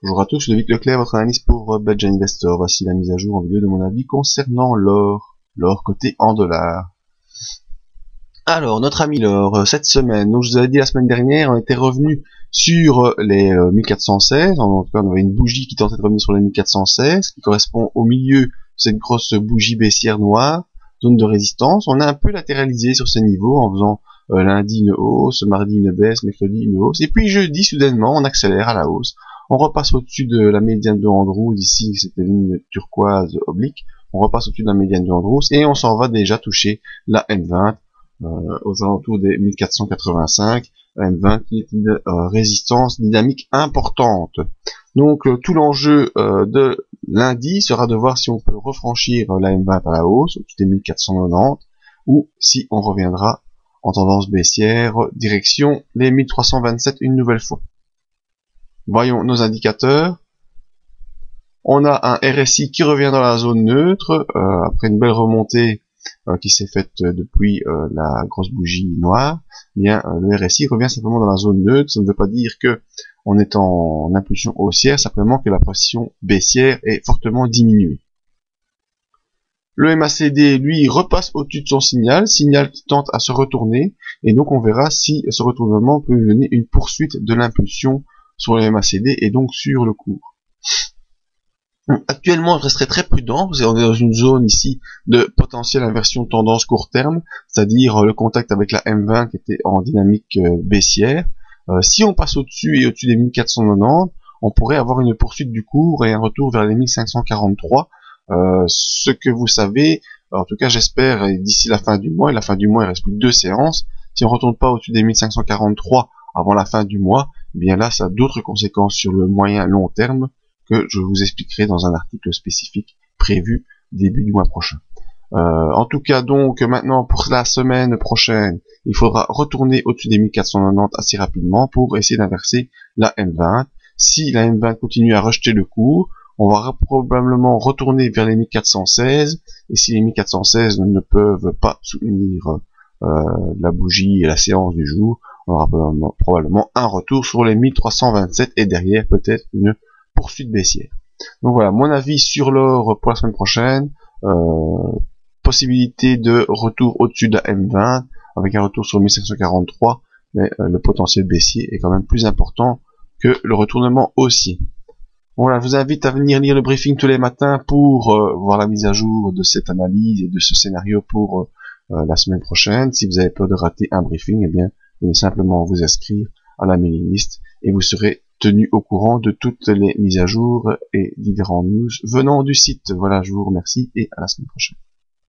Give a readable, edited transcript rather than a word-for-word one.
Bonjour à tous, je suis David Leclerc, votre analyse pour Badge Investor. Voici la mise à jour en vidéo de mon avis concernant l'or. L'or coté en dollars. Alors, notre ami l'or, cette semaine, donc je vous avais dit la semaine dernière, on était revenu sur les 1416. En tout cas, on avait une bougie qui tentait de revenir sur les 1416, qui correspond au milieu de cette grosse bougie baissière noire, zone de résistance. On a un peu latéralisé sur ce niveau en faisant lundi une hausse, mardi une baisse, mercredi une hausse, et puis jeudi, soudainement, on accélère à la hausse. On repasse au-dessus de la médiane de Andrews, ici, cette ligne turquoise oblique. On repasse au-dessus de la médiane de Andrews, et on s'en va déjà toucher la M20, aux alentours des 1485, M20 qui est une résistance dynamique importante. Donc tout l'enjeu de lundi sera de voir si on peut refranchir la M20 à la hausse, au-dessus des 1490, ou si on reviendra en tendance baissière, direction les 1327 une nouvelle fois. Voyons nos indicateurs. On a un RSI qui revient dans la zone neutre, après une belle remontée qui s'est faite depuis la grosse bougie noire. Bien, le RSI revient simplement dans la zone neutre. Ça ne veut pas dire que on est en impulsion haussière, simplement que la pression baissière est fortement diminuée. Le MACD, lui, repasse au-dessus de son signal qui tente à se retourner, et donc on verra si ce retournement peut donner une poursuite de l'impulsion sur le MACD et donc sur le cours. Actuellement, je resterai très prudent. On est dans une zone ici de potentielle inversion de tendance court terme, c'est-à-dire le contact avec la M20 qui était en dynamique baissière. Si on passe au-dessus et au-dessus des 1490, on pourrait avoir une poursuite du cours et un retour vers les 1543. Ce que vous savez, en tout cas j'espère, d'ici la fin du mois, et la fin du mois il reste plus que 2 séances, si on ne retourne pas au-dessus des 1543 avant la fin du mois, eh bien là ça a d'autres conséquences sur le moyen long terme que je vous expliquerai dans un article spécifique prévu début du mois prochain. En tout cas donc maintenant pour la semaine prochaine, il faudra retourner au-dessus des 1490 assez rapidement pour essayer d'inverser la M20. Si la M20 continue à rejeter le cours, on va probablement retourner vers les 1416, et si les 1416 ne peuvent pas soutenir la bougie et la séance du jour, on aura probablement un retour sur les 1327 et derrière peut-être une poursuite baissière. Donc voilà, mon avis sur l'or pour la semaine prochaine. Possibilité de retour au-dessus de la M20 avec un retour sur 1543, mais le potentiel baissier est quand même plus important que le retournement haussier. Voilà, je vous invite à venir lire le briefing tous les matins pour voir la mise à jour de cette analyse et de ce scénario pour la semaine prochaine. Si vous avez peur de rater un briefing, eh bien, venez simplement vous inscrire à la mailing list et vous serez tenu au courant de toutes les mises à jour et différentes news venant du site. Voilà, je vous remercie et à la semaine prochaine.